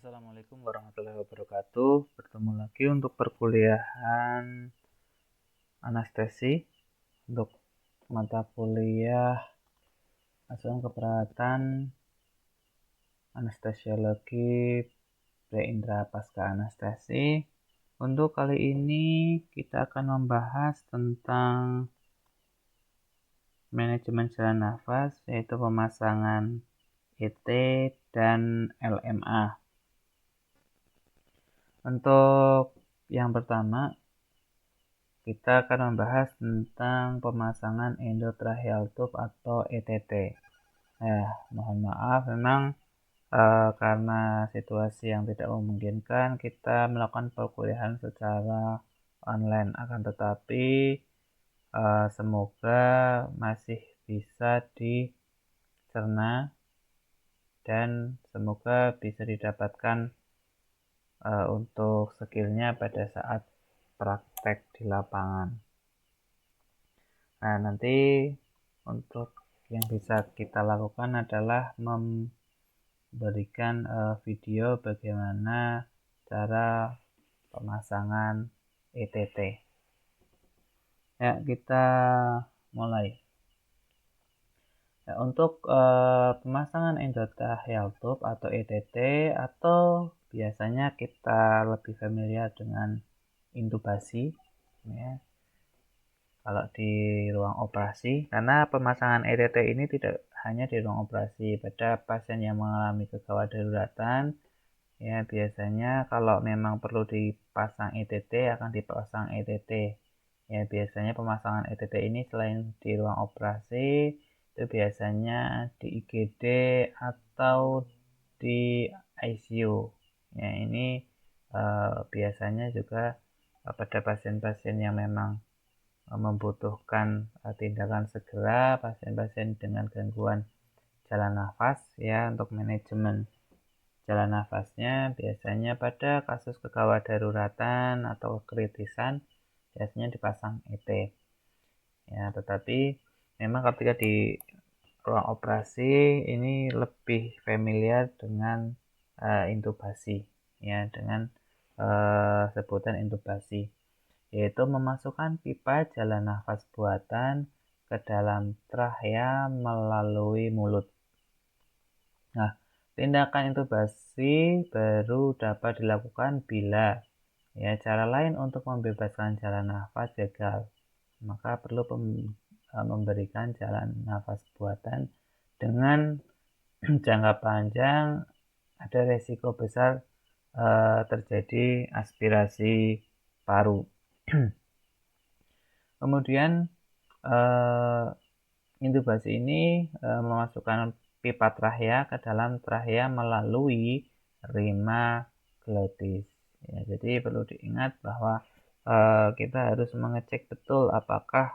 Assalamualaikum warahmatullahi wabarakatuh. Bertemu lagi untuk perkuliahan anestesi untuk mata kuliah asuhan keperawatan anestesiologi pre-indra pasca anestesi. Untuk kali ini kita akan membahas tentang manajemen jalan nafas, yaitu pemasangan ET dan LMA. Untuk yang pertama, kita akan membahas tentang pemasangan endotracheal tube atau ETT. Mohon maaf, memang karena situasi yang tidak memungkinkan kita melakukan perkuliahan secara online. Akan tetapi semoga masih bisa dicerna dan semoga bisa didapatkan untuk skillnya pada saat praktek di lapangan. Nah, nanti untuk yang bisa kita lakukan adalah memberikan video bagaimana cara pemasangan ETT. Ya, kita mulai. Ya, untuk pemasangan endotracheal tube atau ETT, atau biasanya kita lebih familiar dengan intubasi, ya, kalau di ruang operasi, karena pemasangan ETT ini tidak hanya di ruang operasi. Pada pasien yang mengalami kegawat daruratan, ya biasanya kalau memang perlu dipasang ETT akan dipasang ETT. Ya biasanya pemasangan ETT ini selain di ruang operasi, itu biasanya di IGD atau di ICU. Ya ini biasanya juga pada pasien-pasien yang memang membutuhkan tindakan segera, pasien-pasien dengan gangguan jalan nafas, ya untuk manajemen jalan nafasnya biasanya pada kasus kegawat daruratan atau kritisan biasanya dipasang ET. Ya, tetapi memang ketika di ruang operasi ini lebih familiar dengan intubasi, ya dengan sebutan intubasi, yaitu memasukkan pipa jalan nafas buatan ke dalam trachea melalui mulut. Nah, tindakan intubasi baru dapat dilakukan bila cara lain untuk membebaskan jalan nafas gagal, maka perlu memberikan jalan nafas buatan. Dengan jangka panjang ada resiko besar terjadi aspirasi paru. Kemudian intubasi ini memasukkan pipa trachea ke dalam trachea melalui rima glottis. Ya, jadi perlu diingat bahwa kita harus mengecek betul apakah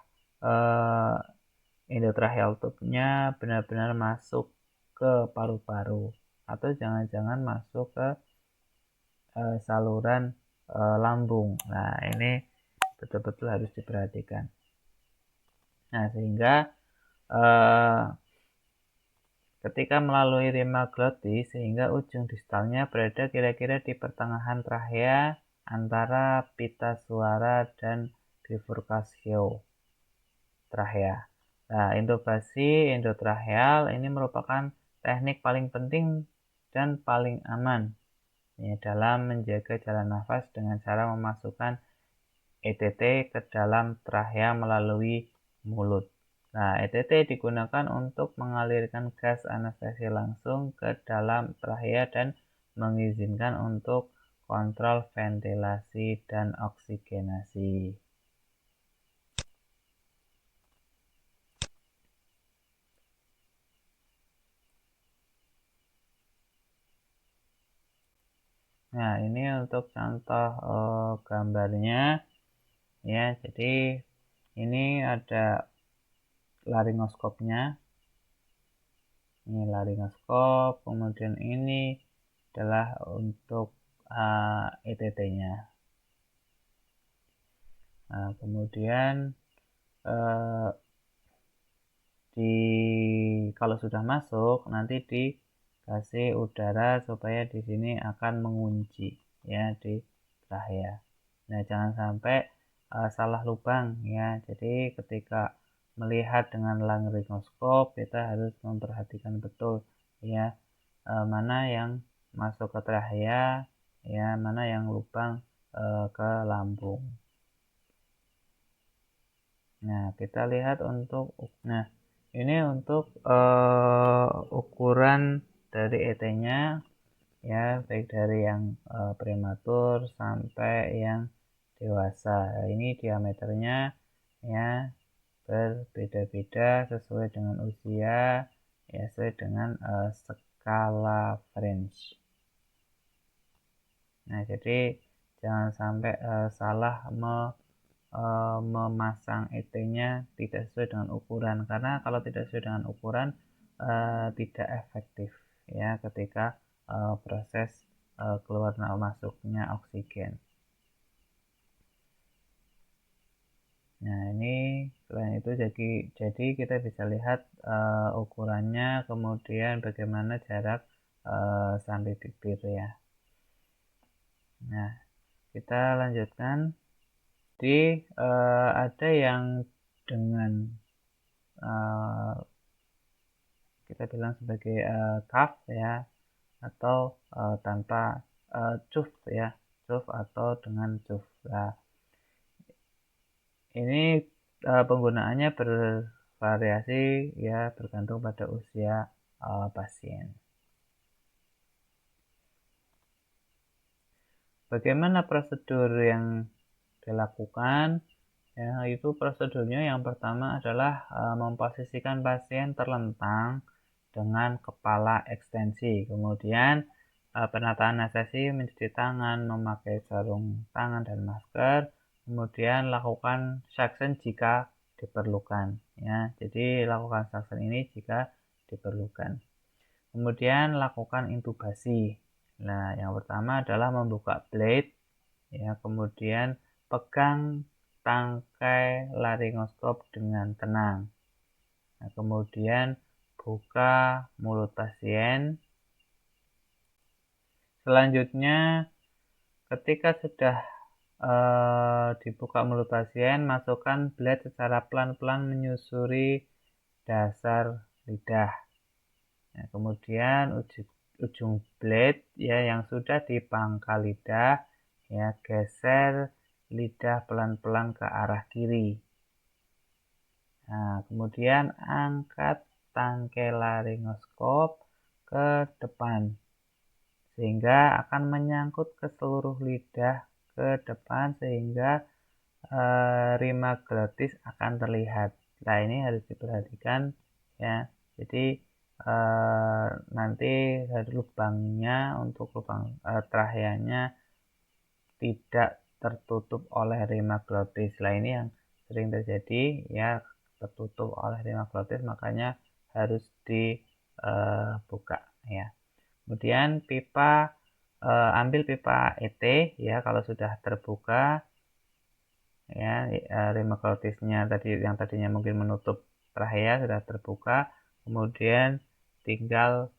endotracheal tube-nya benar-benar masuk ke paru-paru atau jangan-jangan masuk ke saluran lambung. Nah, ini betul-betul harus diperhatikan. Nah, sehingga ketika melalui rima glottis, sehingga ujung distalnya berada kira-kira di pertengahan trachea antara pita suara dan bifurcatio trachea. Nah, intubasi endotracheal ini merupakan teknik paling penting dan paling aman dalam menjaga jalan nafas dengan cara memasukkan ETT ke dalam trachea melalui mulut. Nah, ETT digunakan untuk mengalirkan gas anestesi langsung ke dalam trachea dan mengizinkan untuk kontrol ventilasi dan oksigenasi. Nah, ini untuk contoh gambarnya, ya. Jadi ini ada laringoskopnya. Ini laringoskop, kemudian ini adalah untuk ETT-nya. Nah, kemudian kalau sudah masuk nanti sirkulasi udara supaya di sini akan mengunci ya di trachea. Nah, jangan sampai salah lubang ya. Jadi ketika melihat dengan laryngoskop kita harus memperhatikan betul ya mana yang masuk ke trachea ya, mana yang lubang ke lambung. Nah, kita lihat nah ini untuk ukuran dari ET-nya ya, baik dari yang prematur sampai yang dewasa. Ini diameternya ya berbeda-beda sesuai dengan usia ya, sesuai dengan skala French. Nah, jadi jangan sampai salah memasang ET-nya tidak sesuai dengan ukuran, karena kalau tidak sesuai dengan ukuran tidak efektif ya ketika proses keluar masuknya oksigen. Nah, ini selain itu jadi kita bisa lihat ukurannya, kemudian bagaimana jarak sampai bibir ya. Nah, kita lanjutkan. Jadi ada yang dengan kita bilang sebagai cuff ya, atau tanpa cuff ya, cuff atau dengan cuff. Nah, ini penggunaannya bervariasi ya, tergantung pada usia pasien. Bagaimana prosedur yang dilakukan? Ya, itu prosedurnya yang pertama adalah memposisikan pasien terlentang dengan kepala ekstensi. Kemudian penataan asesi mencuci tangan, memakai sarung tangan dan masker. Kemudian lakukan suction jika diperlukan. Ya, jadi lakukan suction ini jika diperlukan. Kemudian lakukan intubasi. Nah, yang pertama adalah membuka blade. Ya, kemudian pegang tangkai laryngoskop dengan tenang. Nah, kemudian buka mulut pasien. Selanjutnya, ketika sudah dibuka mulut pasien, masukkan blade secara pelan-pelan menyusuri dasar lidah. Nah, kemudian ujung blade ya yang sudah di pangkal lidah ya, geser lidah pelan-pelan ke arah kiri. Nah, kemudian angkat tangkai laryngoskop ke depan sehingga akan menyangkut ke seluruh lidah ke depan sehingga rima glotis akan terlihat. Nah, ini harus diperhatikan ya. Jadi nanti lubangnya untuk lubang tracheanya tidak tertutup oleh rima glotis. Nah, ini yang sering terjadi ya, tertutup oleh rima glotis, makanya harus dibuka ya. Kemudian ambil pipa ET ya, kalau sudah terbuka ya, rima glotisnya yang tadinya mungkin menutup trachea sudah terbuka. Kemudian tinggal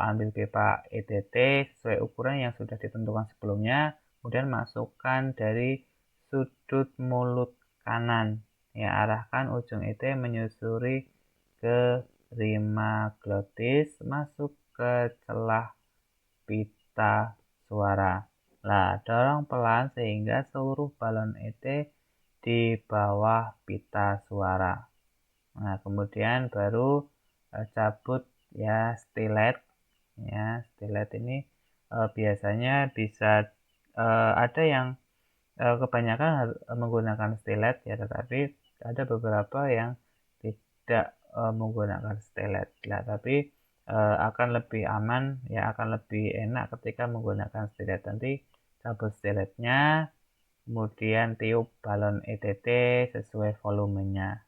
ambil pipa ETT sesuai ukuran yang sudah ditentukan sebelumnya, kemudian masukkan dari sudut mulut kanan ya, arahkan ujung ET menyusuri ke rima glotis masuk ke celah pita suara. Nah, dorong pelan sehingga seluruh balon ET di bawah pita suara. Nah, kemudian baru cabut ya stilet. Ya, stilet ini biasanya bisa ada yang kebanyakan menggunakan stilet ya, tetapi ada beberapa yang tidak menggunakan stilet. Nah, tapi akan lebih aman ya, akan lebih enak ketika menggunakan stilet. Nanti cabut stiletnya, kemudian tiup balon ETT sesuai volumenya.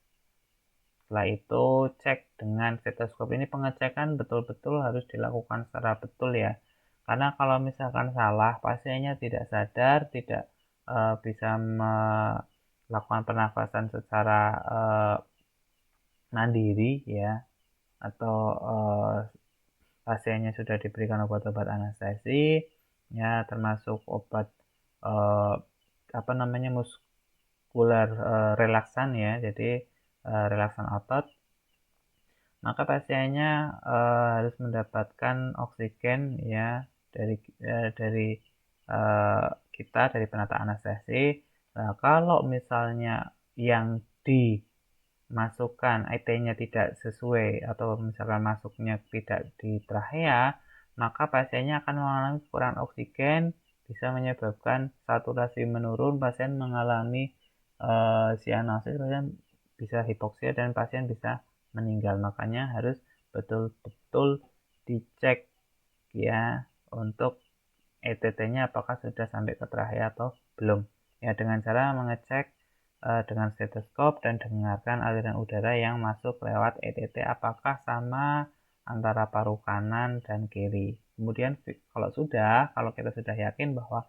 Setelah itu cek dengan stetoskop. Ini pengecekan betul-betul harus dilakukan secara betul ya, karena kalau misalkan salah, pasiennya tidak sadar, tidak bisa melakukan pernafasan secara mandiri ya, atau pasiennya sudah diberikan obat-obat anestesi, ya termasuk obat muskular relaksan ya, jadi relaksan otot, maka pasiennya harus mendapatkan oksigen ya dari kita, dari penata anestesi. Nah, kalau misalnya yang dimasukkan ET-nya tidak sesuai atau misalkan masuknya tidak di trachea, maka pasiennya akan mengalami kekurangan oksigen, bisa menyebabkan saturasi menurun, pasien mengalami sianosis, pasien bisa hipoksia, dan pasien bisa meninggal. Makanya harus betul-betul dicek ya untuk ETT-nya apakah sudah sampai ke trachea atau belum. Ya, dengan cara mengecek dengan stetoskop dan dengarkan aliran udara yang masuk lewat ETT apakah sama antara paru kanan dan kiri. Kemudian kalau kita sudah yakin bahwa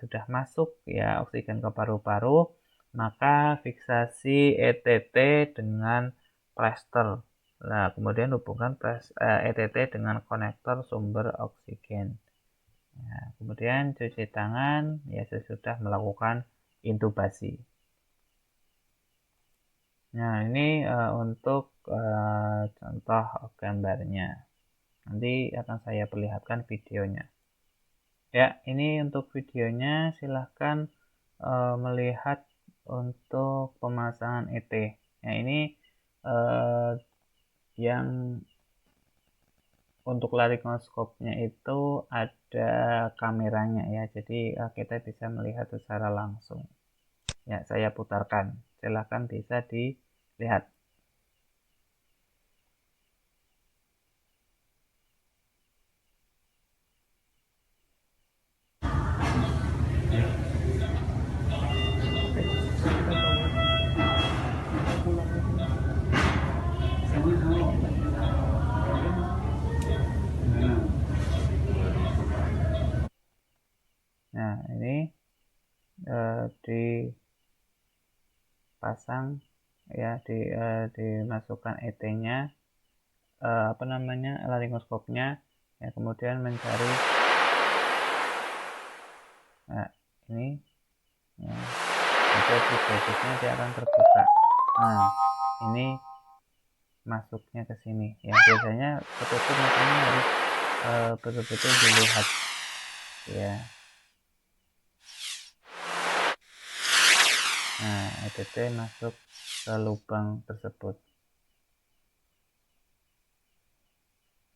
sudah masuk ya oksigen ke paru-paru, maka fiksasi ETT dengan plester. Nah, kemudian hubungkan ETT dengan konektor sumber oksigen. Nah, kemudian cuci tangan ya sesudah melakukan intubasi. Nah, ini untuk contoh gambarnya. Nanti akan saya perlihatkan videonya. Ya, ini untuk videonya, silahkan melihat untuk pemasangan ET. Nah, ini yang untuk laryngoscopnya itu ada kameranya ya, jadi kita bisa melihat secara langsung. Ya, saya putarkan. Silahkan bisa dilihat. Nah, ini dipasang ya, dimasukkan ET-nya, laryngoscopnya ya, kemudian mencari. Nah, ini ya, ada di gadgetnya, dia akan terbuka. Nah, ini masuknya ke sini ya, biasanya ketutup, makanya harus betul-betul dilihat ya. Nah, ETT masuk ke lubang tersebut.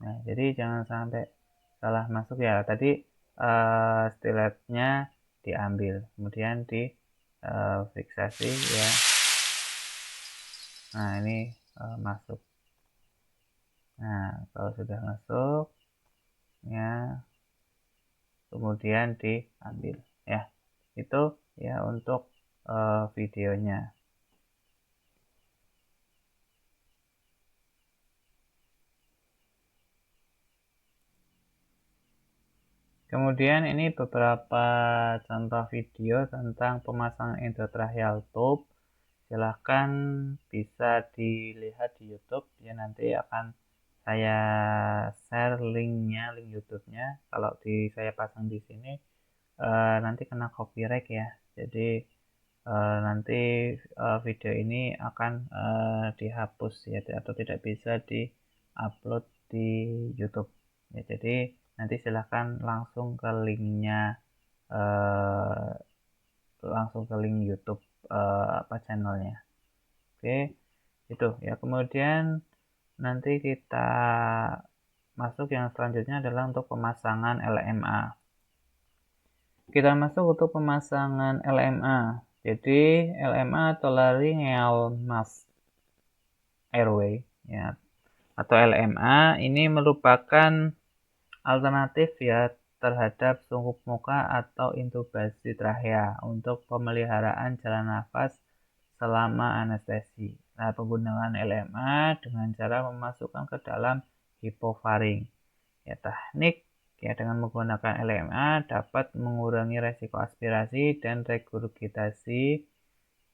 Nah, jadi jangan sampai salah masuk ya. Tadi stiletnya diambil, kemudian di fiksasi ya. Nah, ini masuk. Nah, kalau sudah masuk ya, kemudian diambil ya. Itu ya untuk videonya. Kemudian ini beberapa contoh video tentang pemasangan endotracheal tube. Silahkan bisa dilihat di YouTube ya, nanti akan saya share linknya, link YouTube-nya. Kalau saya pasang di sini nanti kena copyright ya. Jadi nanti video ini akan dihapus ya, atau tidak bisa di-upload di YouTube. Ya, jadi nanti silahkan langsung ke linknya, langsung ke link YouTube channelnya. Oke, itu ya. Kemudian nanti kita masuk yang selanjutnya adalah untuk pemasangan LMA. Kita masuk untuk pemasangan LMA. Jadi LMA atau laryngeal mask airway ya, atau LMA ini merupakan alternatif ya terhadap sungkup muka atau intubasi trachea untuk pemeliharaan jalan nafas selama anestesi. Nah, penggunaan LMA dengan cara memasukkan ke dalam hipofaring. Ya, teknik ya dengan menggunakan LMA dapat mengurangi resiko aspirasi dan regurgitasi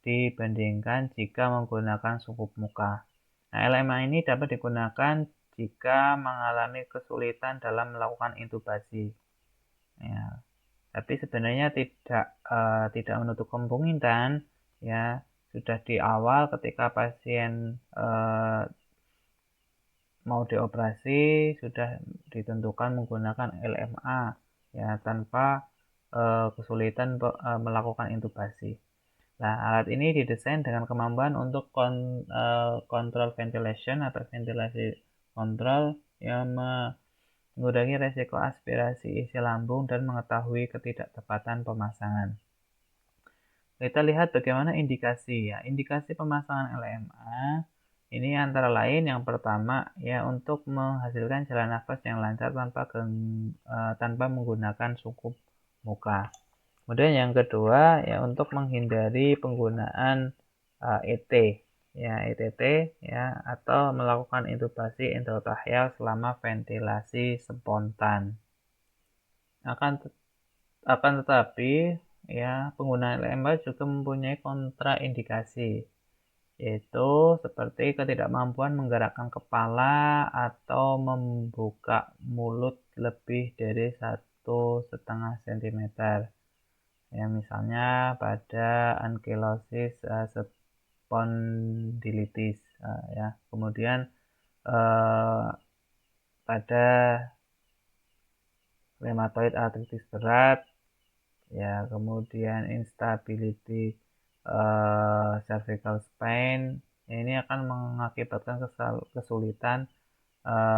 dibandingkan jika menggunakan sungkup muka. Nah, LMA ini dapat digunakan jika mengalami kesulitan dalam melakukan intubasi. Ya, tapi sebenarnya tidak menutup kemungkinan ya sudah di awal ketika pasien mau dioperasi sudah ditentukan menggunakan LMA ya tanpa kesulitan melakukan intubasi. Nah, alat ini didesain dengan kemampuan untuk kontrol ventilation atau ventilasi kontrol yang mengurangi resiko aspirasi isi lambung dan mengetahui ketidaktepatan pemasangan. Kita lihat bagaimana indikasi ya. Indikasi pemasangan LMA ini antara lain yang pertama ya untuk menghasilkan jalan nafas yang lancar tanpa menggunakan sungkup muka. Kemudian yang kedua ya untuk menghindari penggunaan ET ya ETT ya atau melakukan intubasi endotracheal selama ventilasi spontan. Akan tetapi ya penggunaan LMA juga mempunyai kontraindikasi yaitu seperti ketidakmampuan menggerakkan kepala atau membuka mulut lebih dari 1,5 cm. Ya, misalnya pada ankylosis spondylitis ya. Kemudian pada rheumatoid arthritis berat ya, kemudian instability cervical spine ya, ini akan mengakibatkan kesulitan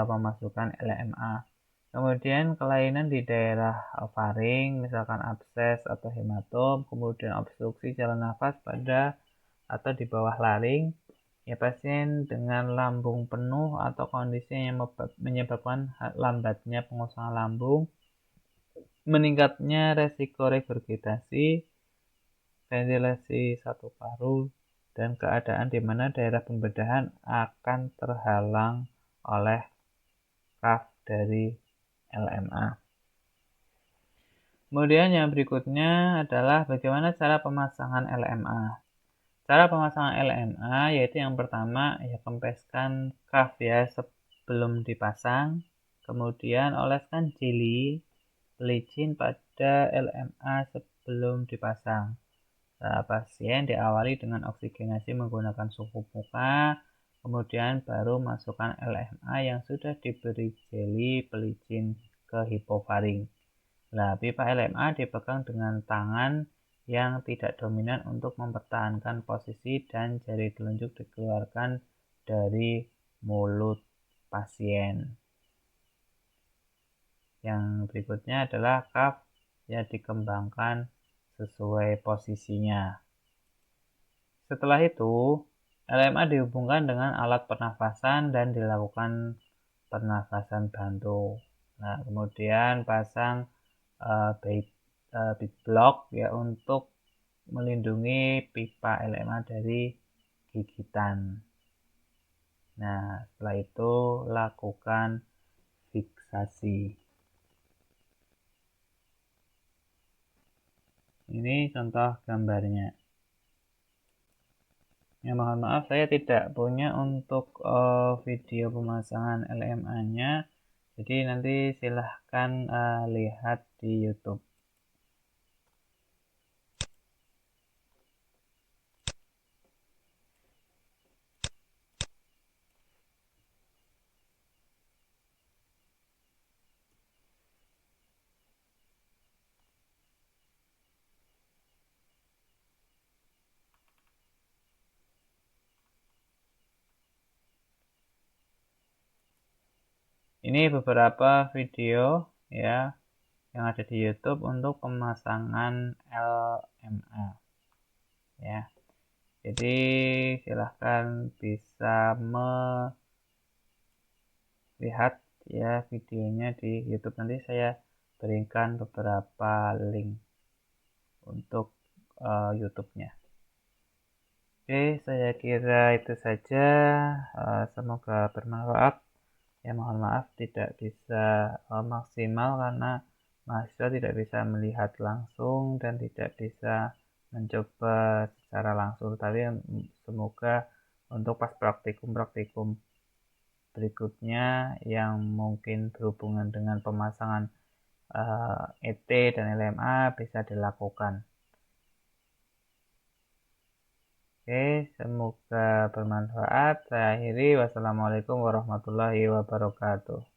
memasukkan LMA. Kemudian kelainan di daerah faring, misalkan abses atau hematom, kemudian obstruksi jalan nafas pada atau di bawah laring, ya pasien dengan lambung penuh atau kondisi yang menyebabkan lambatnya pengosongan lambung, meningkatnya resiko regurgitasi, ventilasi satu paru, dan keadaan di mana daerah pembedahan akan terhalang oleh kaf dari LMA. Kemudian yang berikutnya adalah bagaimana cara pemasangan LMA. Cara pemasangan LMA yaitu yang pertama ya kempeskan kaf ya sebelum dipasang, kemudian oleskan jeli pelicin pada LMA sebelum dipasang. Nah, pasien diawali dengan oksigenasi menggunakan sungkup muka, kemudian baru masukkan LMA yang sudah diberi jeli pelicin ke hipofaring. Nah, pipa LMA dipegang dengan tangan yang tidak dominan untuk mempertahankan posisi dan jari telunjuk dikeluarkan dari mulut pasien. Yang berikutnya adalah kaf yang dikembangkan sesuai posisinya. Setelah itu, LMA dihubungkan dengan alat pernafasan dan dilakukan pernafasan bantu. Nah, kemudian pasang big block ya untuk melindungi pipa LMA dari gigitan. Nah, setelah itu lakukan fiksasi. Ini contoh gambarnya. Ya, mohon maaf saya tidak punya untuk video pemasangan LMA-nya. Jadi nanti silahkan lihat di YouTube. Ini beberapa video ya yang ada di YouTube untuk pemasangan LMA ya. Jadi silahkan bisa melihat ya videonya di YouTube. Nanti saya berikan beberapa link untuk YouTube-nya. Oke, saya kira itu saja. Semoga bermanfaat. Ya, mohon maaf tidak bisa maksimal karena mahasiswa tidak bisa melihat langsung dan tidak bisa mencoba secara langsung. Tapi semoga untuk pas praktikum berikutnya yang mungkin berhubungan dengan pemasangan ET dan LMA bisa dilakukan. Oke, semoga bermanfaat. Saya akhiri. Wassalamualaikum warahmatullahi wabarakatuh.